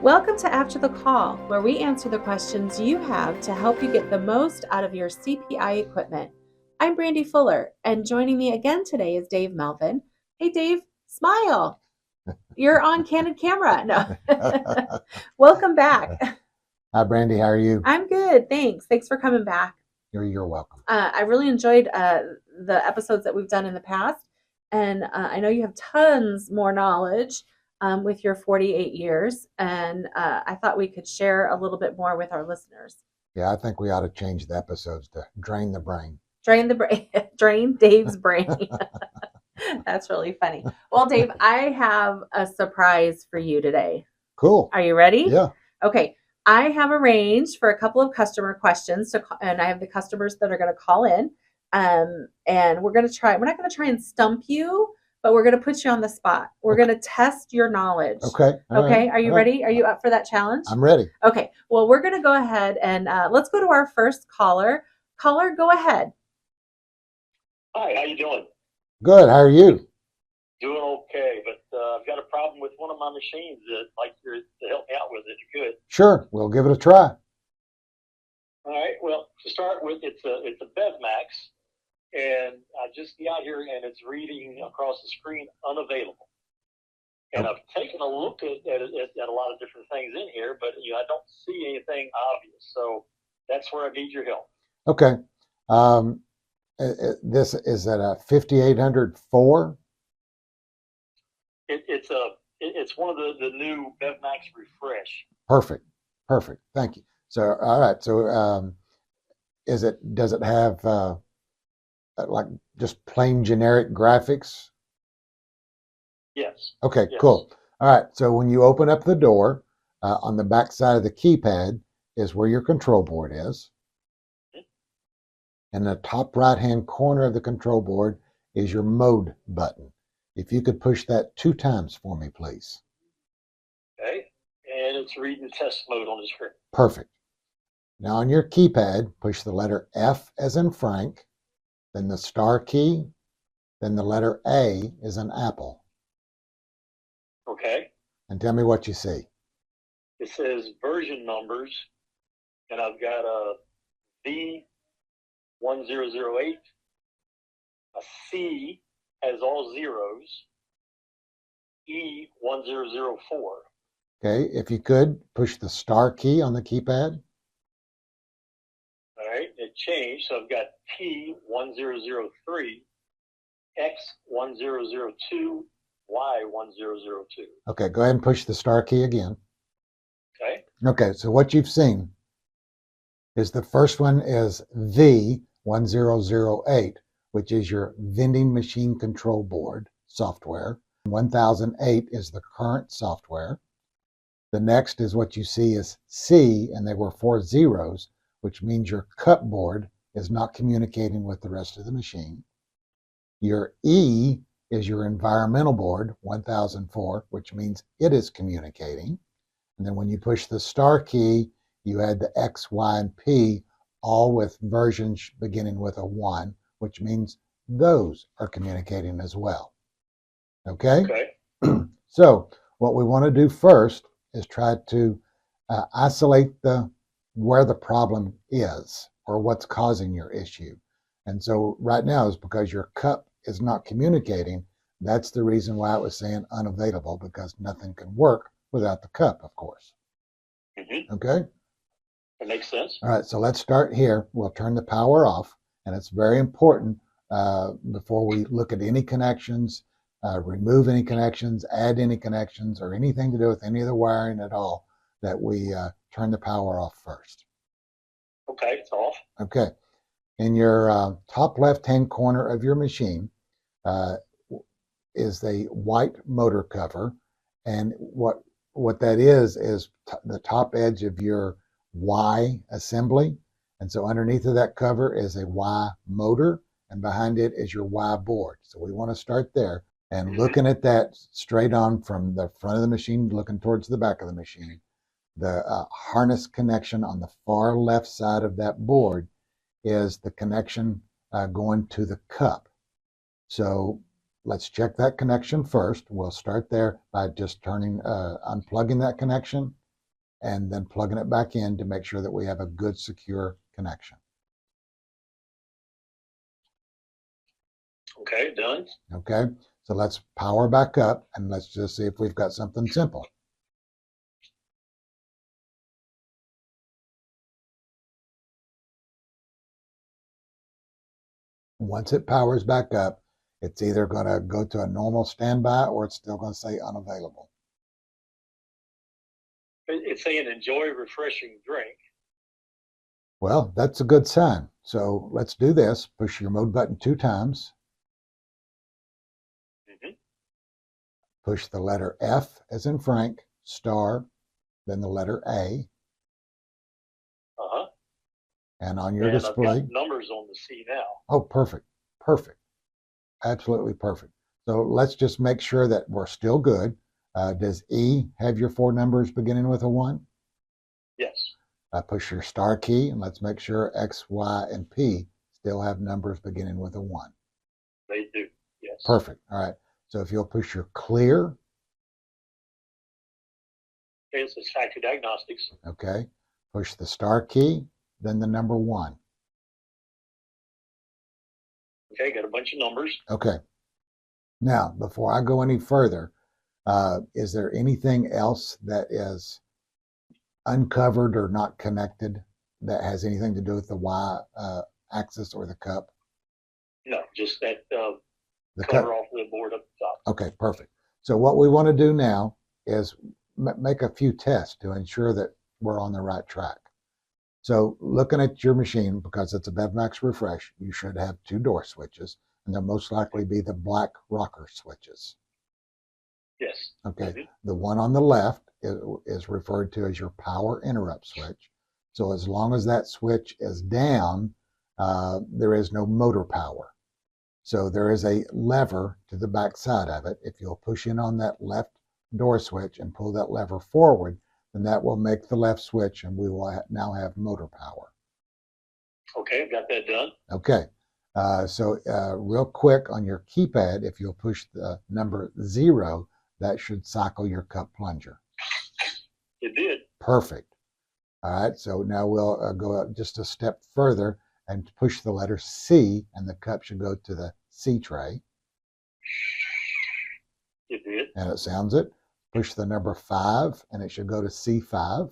Welcome to After the Call, where we answer the questions you have to help you get the most out of your CPI equipment. I'm Brandy Fuller, and joining me again today is Dave Melvin. Hey, Dave, smile. You're on candid camera. No. Welcome back. Hi, Brandy. How are you? I'm good. Thanks. Thanks for coming back. You're welcome. I really enjoyed the episodes that we've done in the past, and I know you have tons more knowledge with your 48 years, and I thought we could share a little bit more with our listeners. Yeah, I think we ought to change the episodes to Drain the Brain. Drain the brain. Drain Dave's brain. That's really funny. Well, Dave, I have a surprise for you today. Cool. Are you ready? Yeah. Okay. I have arranged for a couple of customer questions and I have the customers that are going to call in. And we're not going to try and stump you, but we're going to put you on the spot. We're going to test your knowledge. Okay. Okay. Are you ready? Are you up for that challenge? I'm ready. Okay. Well, we're going to go ahead and let's go to our first caller. Caller, go ahead. Hi, how you doing? Good. How are you? Doing okay, but I've got a problem with one of my machines that I'd like you to help me out with if you could. Sure. We'll give it a try. All right. Well, to start with, it's a BevMAX, and I just got here and it's reading across the screen unavailable. And I've taken a look at a lot of different things in here, but I don't see anything obvious. So that's where I need your help. Okay. This is at a 5804. It's one of the new BevMAX Refresh. Perfect. Thank you. So, all right. So, does it have like just plain generic graphics? Yes. Okay, yes. Cool. All right. So when you open up the door, on the back side of the keypad is where your control board is. In the top right-hand corner of the control board is your mode button. If you could push that 2 times for me, please. Okay. And it's reading test mode on the screen. Perfect. Now on your keypad, push the letter F as in Frank, then the star key, then the letter A as in apple. Okay. And tell me what you see. It says version numbers, and I've got a V1008, a C has all zeros, E1004. Okay, if you could, push the star key on the keypad. All right, it changed, so I've got P1003, X1002, Y1002. Okay, go ahead and push the star key again. Okay. Okay, so what you've seen is the first one is V1008, which is your vending machine control board software. 1008 is the current software. The next is what you see is C, and there were 4 zeros, which means your cup board is not communicating with the rest of the machine. Your E is your environmental board, 1004, which means it is communicating. And then when you push the star key, you add the X, Y, and P, all with versions beginning with a 1, which means those are communicating as well. Okay? Okay. So what we want to do first is try to isolate where the problem is or what's causing your issue. And so right now is because your cup is not communicating. That's the reason why it was saying unavailable, because nothing can work without the cup, of course. Mm-hmm. Okay? That makes sense. All right, so let's start here. We'll turn the power off, and it's very important before we look at any connections, remove any connections, add any connections, or anything to do with any of the wiring at all, that we turn the power off first. Okay, it's off. Okay. In your top left-hand corner of your machine is the white motor cover, and what that is the top edge of your Y assembly. And so underneath of that cover is a Y motor, and behind it is your Y board. So we want to start there. And looking at that straight on from the front of the machine, looking towards the back of the machine, the harness connection on the far left side of that board is the connection going to the cup. So let's check that connection first. We'll start there by just unplugging that connection and then plugging it back in to make sure that we have a good, secure connection. Okay, done. Okay, so let's power back up and let's just see if we've got something simple. Once it powers back up, it's either going to go to a normal standby or it's still going to say unavailable. It's saying enjoy refreshing drink. Well, that's a good sign. So let's do this. Push your mode button 2 times. Push the letter F as in Frank, star, then the letter A. And on your display. I've got numbers on the C now. Oh, perfect. Perfect. Absolutely perfect. So let's just make sure that we're still good. Does E have your 4 numbers beginning with a 1? Yes. Push your star key and let's make sure X, Y, and P still have numbers beginning with a 1. They do, yes. Perfect. All right. So if you'll push your clear. Okay, it says factory diagnostics. Okay. Push the star key, then the number 1. Okay, got a bunch of numbers. Okay. Now, before I go any further, is there anything else that is uncovered or not connected that has anything to do with the Y axis or the cup? No, just that The cover cup. off the board up the top. Okay, perfect. So what we want to do now is make a few tests to ensure that we're on the right track. So looking at your machine, because it's a BevMAX refresh, you should have 2 door switches, and they'll most likely be the black rocker switches. Yes. Okay. The one on the left is referred to as your power interrupt switch. So as long as that switch is down, there is no motor power. So there is a lever to the back side of it. If you'll push in on that left door switch and pull that lever forward, then that will make the left switch and we will now have motor power. Okay, got that done. Okay. So real quick on your keypad, if you'll push the number 0, that should cycle your cup plunger. It did. Perfect. All right, so now we'll go just a step further and push the letter C, and the cup should go to the C tray. It did. And it sounds it. Push the number 5, and it should go to C5.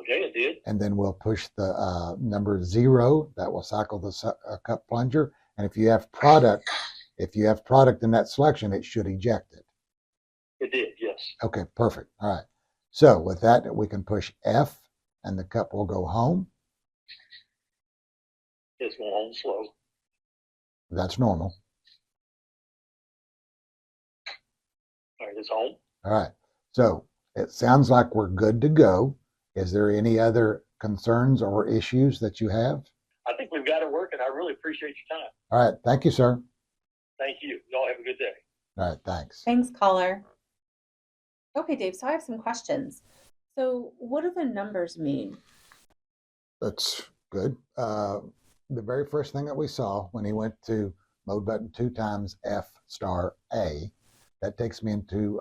Okay, it did. And then we'll push the number 0. That will cycle the cup plunger. And if you have product in that selection, it should eject it. It did, yes. Okay, perfect. All right. So with that, we can push F, and the cup will go home. It's going home slow. That's normal. All right, it's home. All right. So it sounds like we're good to go. Is there any other concerns or issues that you have? I think we've got it working. I really appreciate your time. All right. Thank you, sir. Thank you. Y'all have a good day. All right. Thanks. Thanks, caller. Okay, Dave, so I have some questions. So what do the numbers mean? That's good. The very first thing that we saw when he went to mode button 2 times F star A, that takes me into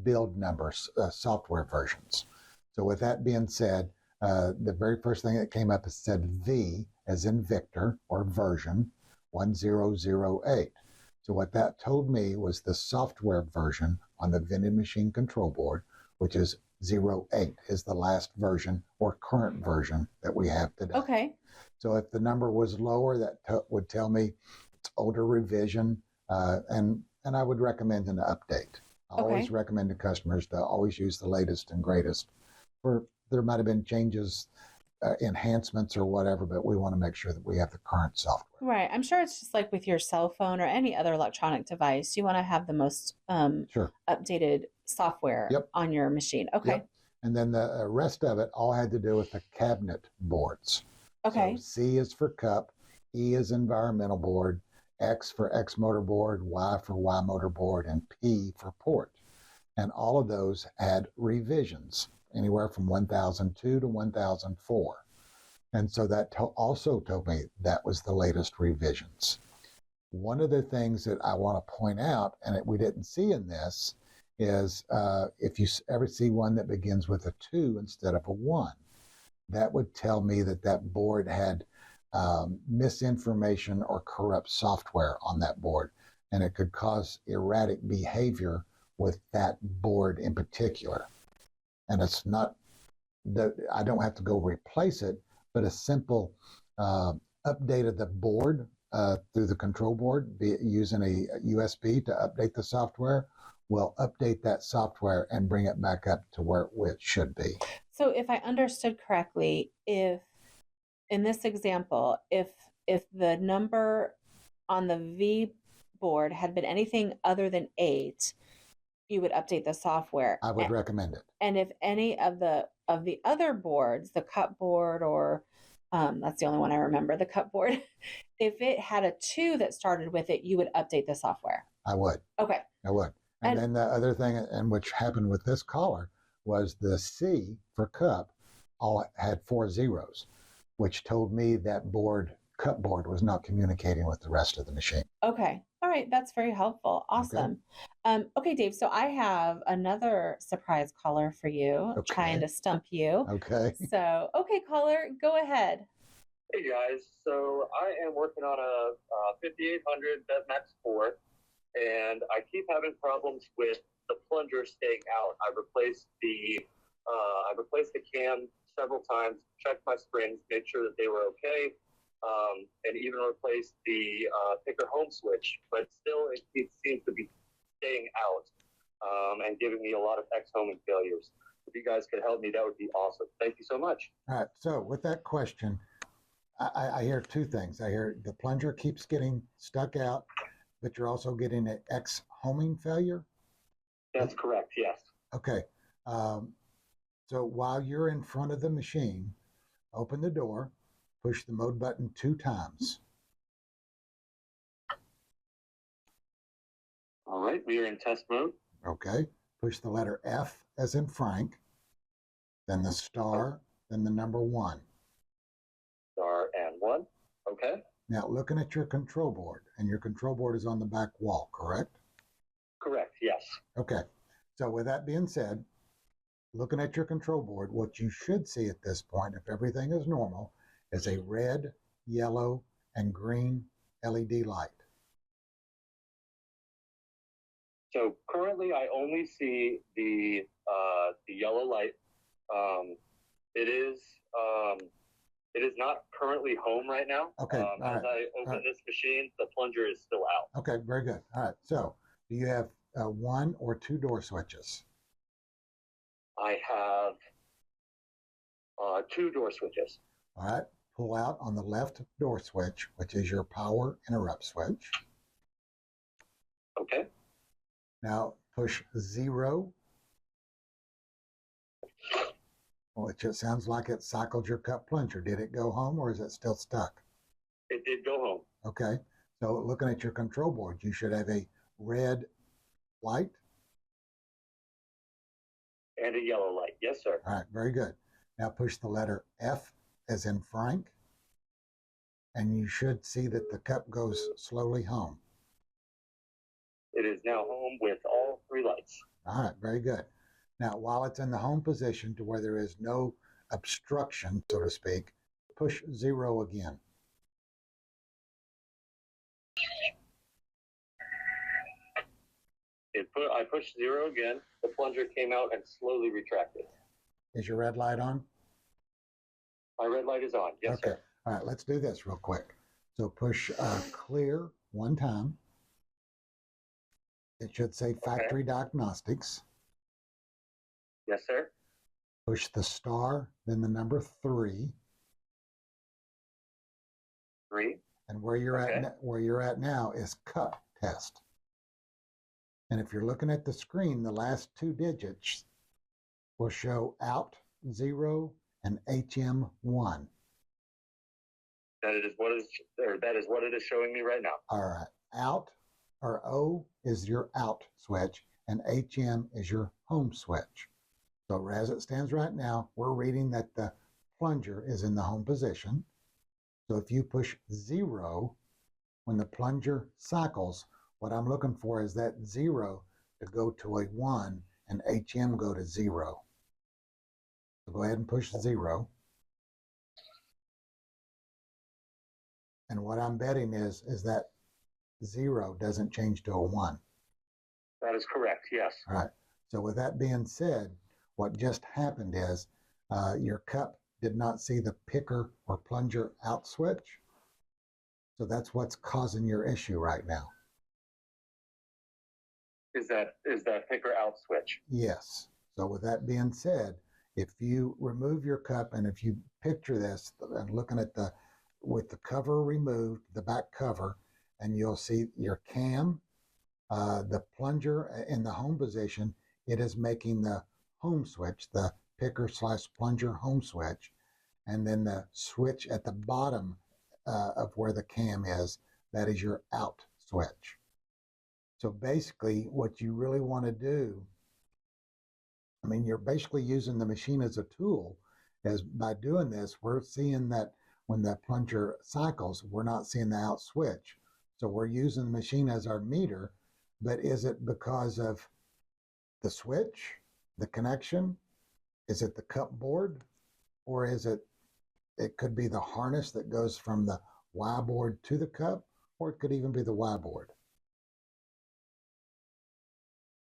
build numbers, software versions. So with that being said, the very first thing that came up is said V as in Victor or version 1008. So what that told me was the software version on the vending machine control board, which is 08 is the last version or current version that we have today. Okay. So if the number was lower, that would tell me it's older revision, and I would recommend an update. I always recommend to customers to always use the latest and greatest. There might have been changes, enhancements or whatever, but we want to make sure that we have the current software. Right. I'm sure it's just like with your cell phone or any other electronic device. You want to have the most updated software on your machine. Okay. Yep. And then the rest of it all had to do with the cabinet boards. Okay. So C is for cup, E is environmental board, X for X motor board, Y for Y motor board, and P for port. And all of those had revisions, anywhere from 1002 to 1004. And so that also told me that was the latest revisions. One of the things that I want to point out, and we didn't see in this, is if you ever see one that begins with a 2 instead of a 1, that would tell me that that board had misinformation or corrupt software on that board, and it could cause erratic behavior with that board in particular. And it's not that I don't have to go replace it, but a simple update of the board through the control board, be it using a USB to update the software, will update that software and bring it back up to where it should be. So if I understood correctly, if in this example, if the number on the V board had been anything other than 8, you would update the software. I would recommend it. And if any of the other boards, the cup board or that's the only one I remember, the cup board, if it had a 2 that started with it, you would update the software. I would. Okay. I would. And then the other thing, and which happened with this caller, was the C for cup all had 4 zeros, which told me that cup board was not communicating with the rest of the machine. Okay. All right. That's very helpful. Awesome. Okay, Dave. So I have another surprise caller for you, trying to stump you. Okay. So, okay, caller, go ahead. Hey guys, so I am working on a 5800 BevMAX 4, and I keep having problems with the plunger staying out. I've replaced the cam several times, checked my springs, made sure that they were okay, and even replaced the picker home switch, but still it seems to be staying out and giving me a lot of ex-homing failures. If you guys could help me, that would be awesome. Thank you so much. All right. So with that question, I hear 2 things. I hear the plunger keeps getting stuck out, but you're also getting an ex-homing failure? That's correct, yes. Okay. So while you're in front of the machine, open the door, push the mode button 2 times. All right, we are in test mode. Okay. Push the letter F as in Frank, then the star, then the number 1. Star and 1. Okay. Now, looking at your control board, and your control board is on the back wall, correct? Correct, yes. Okay. So with that being said, looking at your control board, what you should see at this point, if everything is normal, is a red, yellow, and green LED light. So currently, I only see the yellow light. It is not currently home right now. Okay. As I open this machine, the plunger is still out. Okay, very good. All right. So do you have 1 or 2 door switches? I have 2 door switches. All right. Pull out on the left door switch, which is your power interrupt switch. Okay. Now push 0. Well, it just sounds like it cycled your cup plunger. Did it go home or is it still stuck? It did go home. Okay. So looking at your control board, you should have a red light. And a yellow light. Yes, sir. All right. Very good. Now push the letter F as in Frank. And you should see that the cup goes slowly home. It is now home with all 3 lights. All right. Very good. Now, while it's in the home position to where there is no obstruction, so to speak, push 0 again. I pushed 0 again. The plunger came out and slowly retracted. Is your red light on? My red light is on. Yes, okay. Sir. All right. Let's do this real quick. So push clear 1 time. It should say factory diagnostics. Yes, sir. Push the star, then the number 3. 3. And where you're at now is cup test. And if you're looking at the screen, the last 2 digits will show out 0 and HM1. That is what it is showing me right now. All right. Out or O is your out switch and HM is your home switch. So as it stands right now, we're reading that the plunger is in the home position. So if you push 0, when the plunger cycles, what I'm looking for is that 0 to go to a 1 and HM go to 0. So go ahead and push 0. And what I'm betting is that 0 doesn't change to a 1. That is correct, yes. All right. So with that being said, what just happened is your cup did not see the picker or plunger out switch. So that's what's causing your issue right now. Is that picker out switch? Yes. So with that being said, if you remove your cup and if you picture this and looking at with the cover removed, the back cover, and you'll see your cam, the plunger in the home position, it is making the home switch, the picker/plunger home switch, and then the switch at the bottom of where the cam is, that is your out switch. So basically what you really want to do, I mean, you're basically using the machine as a tool, as by doing this, we're seeing that when the plunger cycles, we're not seeing the out switch. So we're using the machine as our meter, but is it because of the switch, the connection? Is it the cup board? Or is it could be the harness that goes from the Y board to the cup, or it could even be the Y board.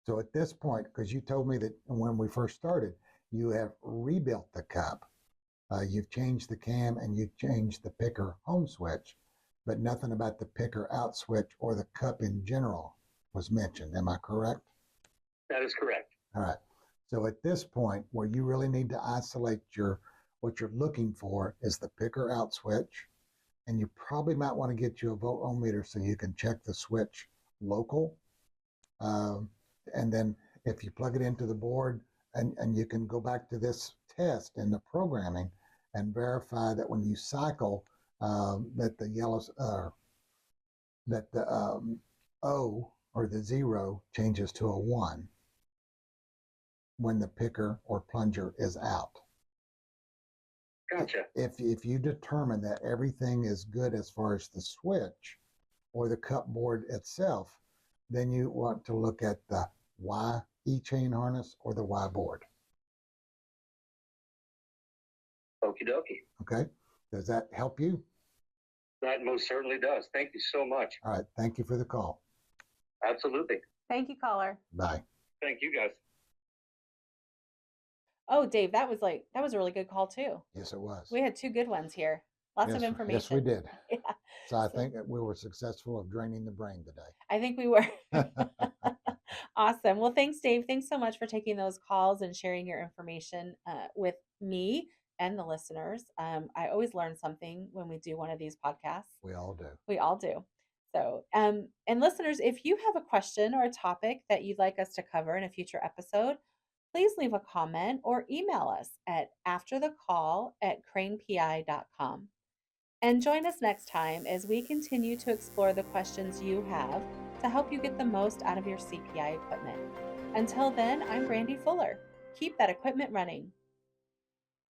So at this point, because you told me that when we first started, you have rebuilt the cup. You've changed the cam and you've changed the picker home switch, but nothing about the picker out switch or the cup in general was mentioned. Am I correct? That is correct. All right. So at this point, where you really need to isolate what you're looking for is the picker out switch, and you probably might want to get you a voltometer so you can check the switch local. And then if you plug it into the board, and you can go back to this test in the programming and verify that when you cycle, that the yellows that the O or the 0 changes to a 1 when the picker or plunger is out. Gotcha. If you determine that everything is good as far as the switch or the cup board itself, then you want to look at the Y E-chain harness or the Y board. Okie dokie. Okay? Does that help you? That most certainly does. Thank you so much. All right. Thank you for the call. Absolutely. Thank you, caller. Bye. Thank you, guys. Oh, Dave, that was a really good call too. Yes, it was. We had two good ones here. Lots of information. Yes, we did. Yeah. So I think that we were successful of draining the brain today. I think we were. Awesome. Well, thanks, Dave. Thanks so much for taking those calls and sharing your information with me and the listeners. I always learn something when we do one of these podcasts. We all do. We all do. So, and listeners, if you have a question or a topic that you'd like us to cover in a future episode, please leave a comment or email us at afterthecall@cranepi.com. And join us next time as we continue to explore the questions you have to help you get the most out of your CPI equipment. Until then, I'm Brandy Fuller. Keep that equipment running.